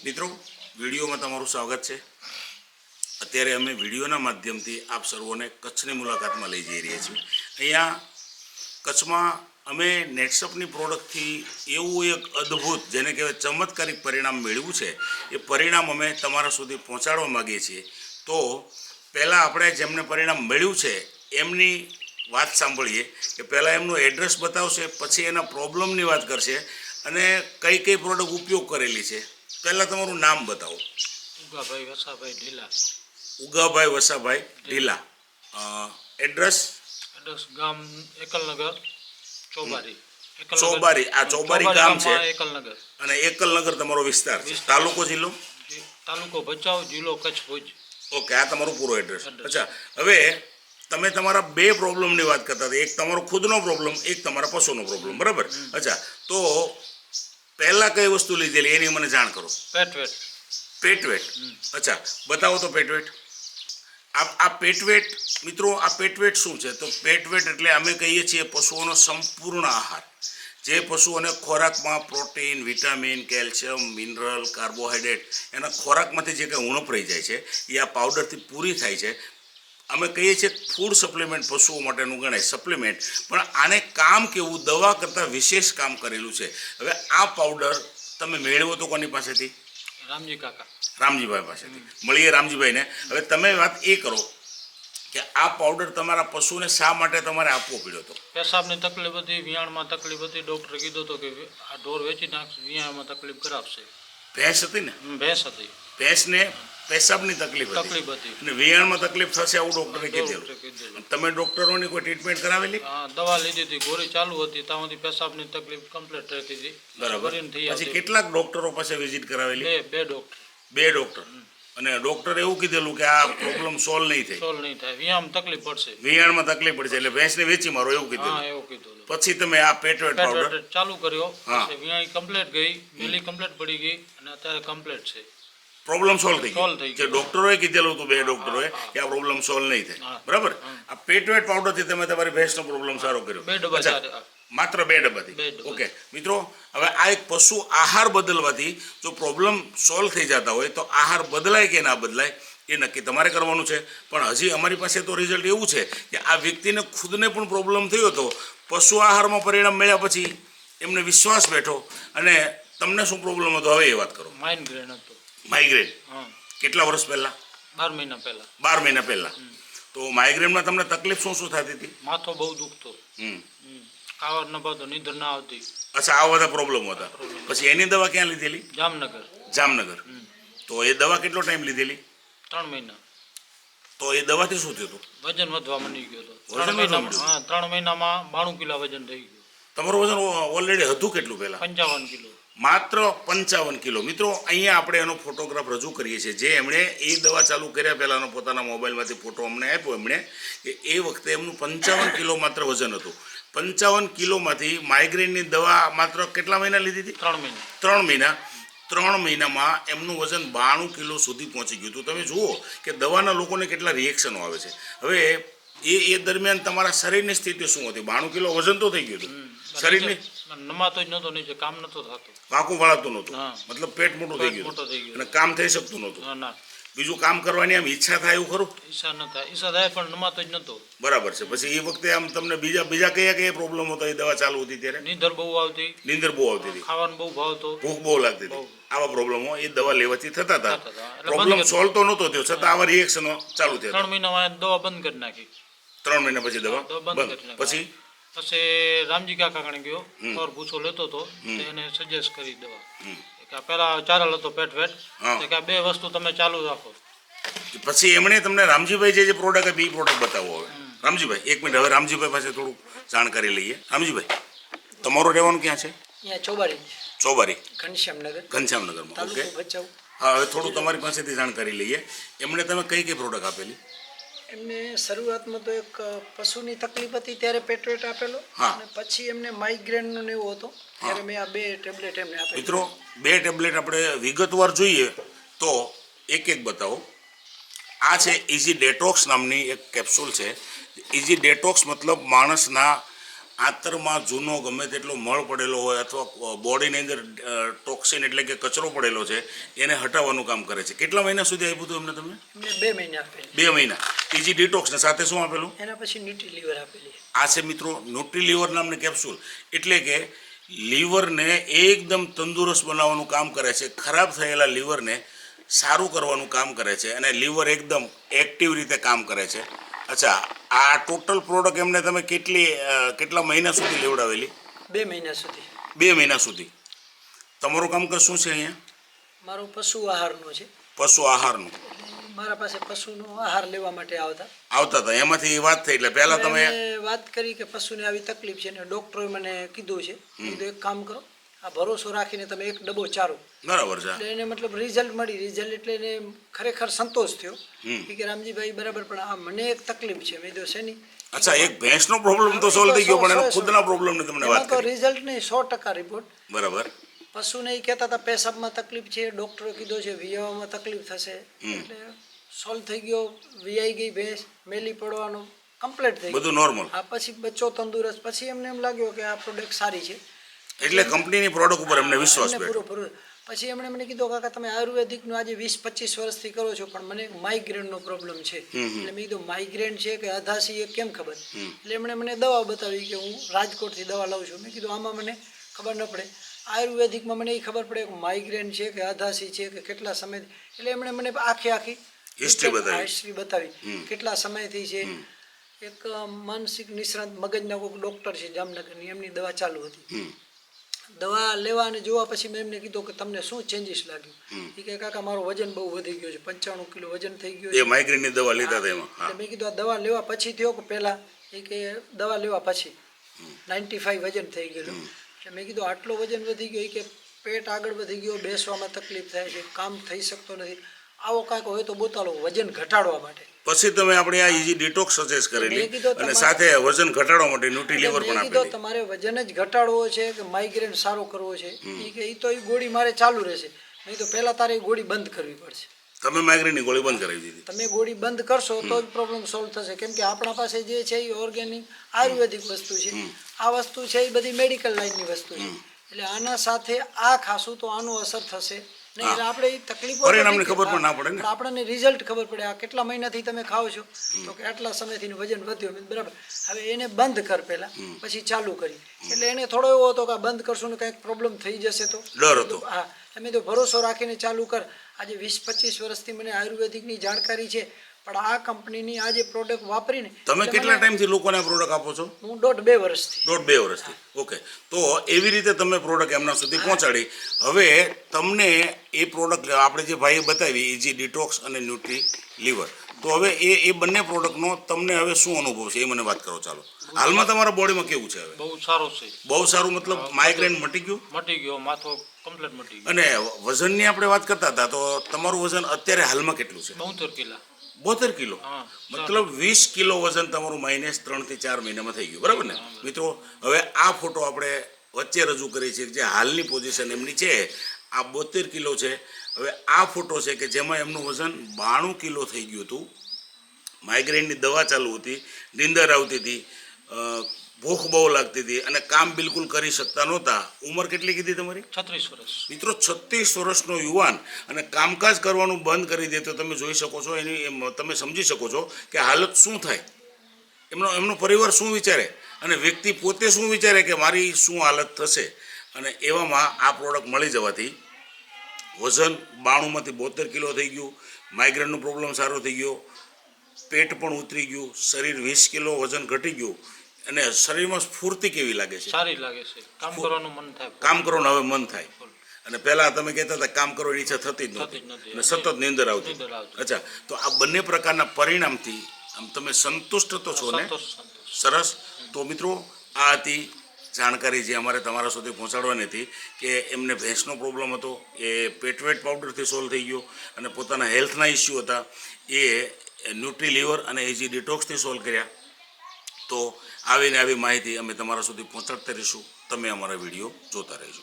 મિત્રો વિડીયોમાં તમારું સ્વાગત છે। અત્યારે અમે વિડીયોના માધ્યમથી આપ સર્વોને કચ્છની મુલાકાતમાં લઈ જઈ રહ્યા છીએ। અહીંયા કચ્છમાં અમે નેટસપની પ્રોડક્ટથી એવું એક અદ્ભુત જેને કહેવાય ચમત્કારિક પરિણામ મેળવ્યું છે। એ પરિણામ અમે તમારા સુધી પહોંચાડવા માગીએ છીએ। તો પહેલાં આપણે જેમને પરિણામ મળ્યું છે એમની વાત સાંભળીએ કે પહેલાં એમનું એડ્રેસ બતાવશે, પછી એના પ્રોબ્લેમની વાત કરશે અને કઈ કઈ પ્રોડક્ટ ઉપયોગ કરેલી છે। પહેલાં તમારું નામ બતાવો। ઉગાભાઈ વસાભાઈ ઢીલા। ઉગાભાઈ વસાભાઈ ઢીલા। એડ્રેસ ગામ એકલનગર ચોબારી। ચોબારી, આ ચોબારી ગામ છે એકલનગર અને એકલનગર તમારો વિસ્તાર છે। તાલુકો જિલ્લો? તાલુકો ભચાઉ, જિલ્લો કચ્છ ભુજ। ઓકે, આ તમારું પૂરો એડ્રેસ। અચ્છા, હવે તમે તમારા બે પ્રોબ્લેમની વાત કરતા હતા, એક તમારો ખુદનો પ્રોબ્લેમ, એક તમારા પશુનો પ્રોબ્લેમ, બરાબર? અચ્છા, તો પહેલાં કઈ વસ્તુ લીધેલી એની મને જાણ કરો। પેટવેટ। પેટવેટ, અચ્છા, બતાવો તો પેટવેટ। આ પેટવેટ મિત્રો, આ પેટવેટ શું છે? તો પેટવેટ એટલે અમે કહીએ છીએ પશુઓનો સંપૂર્ણ આહાર, જે પશુઓને ખોરાકમાં protein, vitamin, calcium, mineral, carbohydrate એના ખોરાકમાંથી જે કંઈ ઉણપ રહી જાય છે એ આ પાવડરથી પૂરી થાય છે। અમે કહીએ છીએ ફૂડ સપ્લિમેન્ટ પશુઓ માટેનું ગણાય સપ્લિમેન્ટ, પણ આને કામ કેવું દવા કરતાં વિશેષ કામ કરેલું છે। હવે આ પાવડર તમે મેળવો તો કોની પાસેથી? રામજી કાકા, રામજીભાઈ પાસેથી મળીએ રામજીભાઈને। હવે તમે વાત એ કરો કે આ પાવડર તમારા પશુને શા માટે તમારે આપવો પડ્યો હતો? પેશાબની તકલીફ હતી, વિયાણમાં તકલીફ હતી, ડૉક્ટરે કીધું હતું કે આ ઢોર વેચી નાખશે, વિયાણમાં તકલીફ કરાવશે। ભેંસ હતી ને? ભેંસ હતી। ભેંસને પેશાબની તકલીફ હતી અને વિયાણમાં તકલીફ થશે આવું ડૉક્ટરે કીધેલું। તમે ડૉક્ટરોની કોઈ ટ્રીટમેન્ટ કરાવેલી? દવા લીધી હતી, ગોળી ચાલુ હતી, ત્યાં સુધી પેશાબની તકલીફ કમ્પ્લીટ રહેતી હતી। બરાબર, પછી કેટલાક ડૉક્ટરો પાસે વિઝિટ કરાવેલી? બે ડૉક્ટર। અને ડૉક્ટરે એવું કીધેલું કે આ પ્રોબ્લેમ સોલ્વ નહીં થાય, વિયાણમાં તકલીફ પડશે, વિયાણમાં તકલીફ પડશે એટલે ભેંસને વેચી મારો એવું કીધું। પછી તમે આ પેટવેટ પાવડર ચાલુ કર્યો, વિયાણી કમ્પ્લીટ ગઈ, મેલી કમ્પ્લીટ પડી ગઈ અને અત્યારે કમ્પ્લીટ છે। પ્રોબ્લેમ સોલ્વ થઈ ગયો જે ડૉક્ટરોએ કીધેલું હતું, બે ડૉક્ટરોએ કે આ પ્રોબ્લેમ સોલ્વ નહીં થાય, બરાબર? આ પેટવેટ પાવડરથી તમે તમારી ભેંસનો પ્રોબ્લેમ સારો કર્યો। માત્ર 2 ડબ્બાથી? ઓકે મિત્રો, હવે આ એક પશુ આહાર બદલવાથી જો પ્રોબ્લેમ સોલ્વ થઈ જતા હોય તો આહાર બદલાય કે ના બદલાય એ નક્કી તમારે કરવાનું છે। પણ હજી અમારી પાસે તો રિઝલ્ટ એવું છે કે આ વ્યક્તિને ખુદને પણ પ્રોબ્લેમ થયો હતો, પશુ આહારમાં પરિણામ મળ્યા પછી એમને વિશ્વાસ બેઠો અને તમને શું પ્રોબ્લેમ હતો હવે એ વાત કરો। માઇગ્રેન હતો। માઇગ્રેન કેટલા વર્ષ પહેલાં? 12 મહિના પહેલાં। 12 મહિના પહેલાં। તો માઇગ્રેનમાં તમને તકલીફ શું શું થતી હતી? માથો બહુ દુખતો, ખાવાનું ન ભાવતો, નિંદર ના આવતી। અચ્છા, આ બધા પ્રોબ્લેમ હતા। પછી એની દવા ક્યાં લીધેલી? જામનગર। જામનગર। તો એ દવા કેટલો ટાઈમ લીધેલી? 3 મહિના। તો એ દવાથી શું થયું હતું? વજન વધવા માંડી ગયો હતો 3 મહિનામાં। 3 મહિનામાં 92 કિલો વજન થઈ ગયું। તમારું વજન ઓલરેડી હતું કેટલું પહેલાં? 55 કિલો। માત્ર 55 કિલો। મિત્રો, અહીંયા આપણે એનો ફોટોગ્રાફ રજૂ કરીએ છીએ, જે એમણે એ દવા ચાલુ કર્યા પહેલાંનો પોતાના મોબાઈલમાંથી ફોટો અમને આપ્યો એમણે કે એ વખતે એમનું 55 કિલો માત્ર વજન હતું। 55 કિલોમાંથી માઇગ્રેનની દવા માત્ર કેટલા મહિના લીધી હતી? 3 મહિના। 3 મહિના। 3 મહિનામાં એમનું વજન 92 કિલો સુધી પહોંચી ગયું હતું। તમે જુઓ કે દવાના લોકોને કેટલા રિએક્શનો આવે છે। હવે એ દરમિયાન તમારા શરીરની સ્થિતિ શું હતી? 92 કિલો વજન તો થઈ ગયું હતું, શરીરની નમાતો જ નહોતો, નીચે કામ નહોતું થતું, વાંકું વળાતું નહોતું, મતલબ પેટ મોટું થઈ ગયું અને કામ થઈ શકતું નહોતું। બીજું કામ કરવાની આમ ઈચ્છા થાય એવું ખરું? ઈચ્છા થાય પણ નમાતો જ નહોતો। બરાબર છે। પછી એ વખતે આમ તમને બીજા કયા પ્રોબ્લેમ હતા એ દવા ચાલુ હતી ત્યારે? નીંદર બહુ આવતી હતી, ખાવાનું બહુ ભાવતો, ભૂખ બહુ લાગતી હતી। આવા પ્રોબ્લેમો એ દવા લેવાથી થતા હતા। પ્રોબ્લેમ સોલ્વ તો નહોતો થયો છતાં આવા રિએક્શનો ચાલુ થયા। 3 મહિનામાં દવા બંધ કરી નાખી। 3 મહિના પછી દવા બંધ? પછી રામજી કાકા કણે ગયો, ઓર પૂછો લેતો હતો, એને સજેસ્ટ કરી દવા કે પેલા ચારેલ હતો પેટવેટ, કે આ 2 વસ્તુ તમે ચાલુ રાખો। પછી એમણે તમને રામજીભાઈ જે પ્રોડક્ટ આપી એ પ્રોડક્ટ બતાવો હવે। રામજીભાઈ, 1 મિનિટ, હવે રામજીભાઈ પાસે થોડું જાણકારી લઈએ। રામજીભાઈ, તમારું રહેવાનું ક્યાં છે? ચોબારી, ઘનશ્યામનગરમાં। ઓકે, હા, હવે થોડું તમારી પાસેથી જાણકારી લઈએ। એમણે તમે કઈ પ્રોડક્ટ આપેલી? એમને શરૂઆતમાં તો એક પશુની તકલીફ હતી ત્યારે પેટવેટ આપેલો, અને પછી એમને માઇગ્રેનનો ને એવું હતો ત્યારે મેં આ 2 ટેબ્લેટ એમને આપેલી। મિત્રો, 2 ટેબ્લેટ આપણે વિગતવાર જોઈએ તો એક બતાવો। આ છે ઇઝી ડેટોક્સ નામની એક કેપ્સ્યુલ છે। ઇઝી ડેટોક્સ મતલબ માણસના આંતરમાં જૂનો ગમે તેટલો મળ પડેલો હોય અથવા બોડીની અંદર ટોક્સિન એટલે કે કચરો પડેલો છે એને હટાવવાનું કામ કરે છે. કેટલા મહિના સુધી આપ્યું હતું એમને તમે? એમને 2 મહિના આપેલી. 2 મહિના. ઇઝી ડિટોક્સને સાથે શું આપેલું? એના પછી ન્યુટ્રીલીવર આપેલી. આ છે મિત્રો ન્યુટ્રીલીવર નામની કેપ્સ્યુલ. એટલે કે લીવરને એકદમ તંદુરસ્ત બનાવવાનું કામ કરે છે, ખરાબ થયેલા લીવરને સારું કરવાનું કામ કરે છે અને લીવર એકદમ એક્ટિવ રીતે કામ કરે છે. અચ્છા, આ ટોટલ પ્રોડક્ટ એમને તમે કેટલા મહિના સુધી લેવડાવેલી? 2 મહિના સુધી. 2 મહિના સુધી. તમારું કામકાજ શું છે અહીંયા? મારો પશુ આહારનો છે. પશુ આહારનું. મારા પાસે પશુનો આહાર લેવા માટે આવતા હતા એમાંથી વાત થઈ એટલે પહેલા તમે વાત કરી કે પશુને આવી તકલીફ છે ને ડોક્ટરે મને કીધું છે, કીધું એક કામ કરો, આ ભરોસો રાખીને તમે એક ડબ્બો ચારો. બરાબર છે. એટલે એને મતલબ રિઝલ્ટ મળી. રિઝલ્ટ એટલે એને ખરેખર સંતોષ થયો કે રામજીભાઈ બરાબર, પણ આ મને એક તકલીફ છે. મેં કીધું શેની? અચ્છા, એક ભેંસનો પ્રોબ્લેમ તો સોલ્વ થઈ ગયો, પણ એનો ખુદના પ્રોબ્લેમની તમને વાત તો કરી. રિઝલ્ટ નહીં, 100% રિપોર્ટ. બરાબર. પશુને એ કહેતા હતા પેશાબમાં તકલીફ છે, ડોક્ટરે કીધું છે વિયાવામાં તકલીફ થશે, એટલે સોલ્વ થઈ ગયો. વિયાઈ ગઈ ભેંસ, મેલી પડવાનું કમ્પ્લીટ થઈ ગયું, બધું નોર્મલ. આ પછી બચ્ચો તંદુરસ્ત. પછી એમને એમ લાગ્યો કે આ પ્રોડક્ટ સારી છે, એટલે કંપનીની પ્રોડક્ટ ઉપર એમને વિશ્વાસ બેઠો. પૂરો. પછી એમણે મને કીધું કાકા તમે આયુર્વેદિકનું આજે 20-25 વર્ષથી કરો છો, પણ મને માઇગ્રેનનો પ્રોબ્લેમ છે. એટલે મેં કીધું માઇગ્રેન છે કે અધાસી એ કેમ ખબર? એટલે એમણે મને દવા બતાવી કે હું રાજકોટથી દવા લઉં છું. મેં કીધું આમાં મને ખબર ન પડે, આયુર્વેદિકમાં મને એ ખબર પડે કે માઇગ્રેન છે કે અધાસી છે કે કેટલા સમય. એટલે એમણે મને આખી હિસ્ટ્રી બતાવી કેટલા સમયથી છે. એક માનસિક નિષ્ણાત મગજના કોઈ ડૉક્ટર છે જામનગરની, એમની દવા ચાલુ હતી. દવા લેવા અને જોવા પછી મેં એમને કીધું કે તમને શું ચેન્જીસ લાગ્યું? એ કે કાકા મારો વજન બહુ વધી ગયો છે, 95 કિલો વજન થઈ ગયું છે. એ માઇગ્રેનની દવા લીધા હતા એમાં. એટલે મેં કીધું આ દવા લેવા પછી થયો કે પહેલાં? એ કે દવા લેવા પછી 95 વજન થઈ ગયેલું. એટલે મેં કીધું આટલો વજન વધી ગયો? એ કે પેટ આગળ વધી ગયો, બેસવામાં તકલીફ થાય છે, કામ થઈ શકતો નથી. આવો કાંઈક હોય તો બોતાલો વજન ઘટાડવા માટે. પછી તમે આપણે આ ઇઝી ડિટોક્સ સજેસ્ટ કરેલી અને સાથે વજન ઘટાડવા માટે ન્યુટ્રીલીવર પણ આપેલી. તમારે વજન જ ઘટાડવો છે કે માઇગ્રેન સારો કરવો છે? એ કે તો એ ગોળી મારે ચાલુ રહેશે. નહીં તો પહેલા તારે એ ગોળી બંધ કરવી પડશે. તમે માઇગ્રેનની ગોળી બંધ કરાવી દીધી. તમે ગોળી બંધ કરશો તો જ પ્રોબ્લેમ સોલ્વ થશે. કેમ કે આપણા પાસે જે છે એ ઓર્ગેનિક આયુર્વેદિક વસ્તુ છે. આ વસ્તુ છે એ બધી મેડિકલ લાઈનની વસ્તુ છે. એટલે આના સાથે આ ખાશું તો આનું અસર થશે. એટલે આપણે તકલીફો પરિણામની ખબર પણ ના પડે ને, આપણને રિઝલ્ટ ખબર પડે. આ કેટલા મહિનાથી તમે ખાઓ છો? તો કે આટલા સમયથી વજન વધ્યો. બરાબર, હવે એને બંધ કર પહેલા, પછી ચાલુ કરી. એટલે એને થોડો એવો હતો કે બંધ કરશું ને કંઈક પ્રોબ્લેમ થઈ જશે તો ડર હતો. હા, તમે તો ભરોસો રાખીને ચાલુ કર. આજે 20-25 વર્ષથી મને આયુર્વેદિકની જાણકારી છે, પણ આ કંપનીની આ જે પ્રોડક્ટ વાપરીને. તમે કેટલા ટાઈમથી લોકોને પ્રોડક્ટ આપો છો? હું 1.5-2 વર્ષથી. 1.5-2 વર્ષથી. ઓકે, તો એવી રીતે તમે પ્રોડક્ટ એમના સુધી પહોંચાડી. હવે તમને એ પ્રોડક્ટ આપણે જે ભાઈએ બતાવી ઇઝી ડિટોક્સ અને ન્યુટ્રી લીવર, તો હવે એ બંને પ્રોડક્ટનો તમને હવે શું અનુભવ છે એ મને વાત કરો. ચાલો, હાલમાં તમારા બોડીમાં કેવું છે? હવે બહુ સારો છે. બહુ સારું. મતલબ માઇગ્રેન મટી ગયું? મટી ગયો, માથો કમ્પ્લીટ મટી ગયો. અને વજનની આપણે વાત કરતા હતા, તો તમારું વજન અત્યારે હાલમાં કેટલું છે? 72 કિલો. 72 કિલો. મતલબ 20 કિલો વજન તમારું માઇનસ 3 થી 4 મહિનામાં થઈ ગયું. બરાબર ને મિત્રો? હવે આ ફોટો આપણે વચ્ચે રજૂ કરી છે જે હાલની પોઝિશન એમની છે. આ 72 કિલો છે. હવે આ ફોટો છે કે જેમાં એમનું વજન 92 કિલો થઈ ગયું હતું. માઇગ્રેનની દવા ચાલુ હતી, નીંદર આવતી હતી, ભૂખ બહુ લાગતી હતી અને કામ બિલકુલ કરી શકતા નહોતા. ઉંમર કેટલી કીધી તમારી? 36 વર્ષ. મિત્રો 36 વર્ષનો યુવાન અને કામકાજ કરવાનું બંધ કરી દે તો તમે જોઈ શકો છો, એની તમે સમજી શકો છો કે હાલત શું થાય, એમનો પરિવાર શું વિચારે અને વ્યક્તિ પોતે શું વિચારે કે મારી શું હાલત થશે. અને એવામાં આ પ્રોડક્ટ મળી જવાથી વજન 92માંથી 72 કિલો થઈ ગયું, માઇગ્રેનનો પ્રોબ્લેમ સારો થઈ ગયો, પેટ પણ ઉતરી ગયું, શરીર 20 કિલો વજન ઘટી ગયું અને શરીરમાં સ્ફૂર્તિ કેવી લાગે છે? સારી લાગે છે. કામ કરવાનું મન થાય. કામ કરવાનું હવે મન થાય. અને પહેલા તમે કહેતા હતા કામ કરવાની ઈચ્છા થતી જ નહોતી અને સતત નીંદર આવતી. અચ્છા, તો આ બંને પ્રકારના પરિણામથી આમ તમે સંતુષ્ટ તો છો ને? સરસ. તો મિત્રો, આ હતી જાણકારી જે અમારે તમારા સુધી પહોંચાડવાની હતી કે એમને ભેંસનો પ્રોબ્લેમ હતો, એ પેટવેટ પાવડરથી સોલ્વ થઈ ગયો અને પોતાના હેલ્થના ઇસ્યુ હતા એ ન્યુટ્રીલીવર અને ઇઝી ડિટોક્સથી સોલ્વ કર્યા. તો આવીને આવી માહિતી અમે તમારા સુધી પહોંચાડતા રહીશું. તમે અમારા વિડીયો જોતા રહેજો.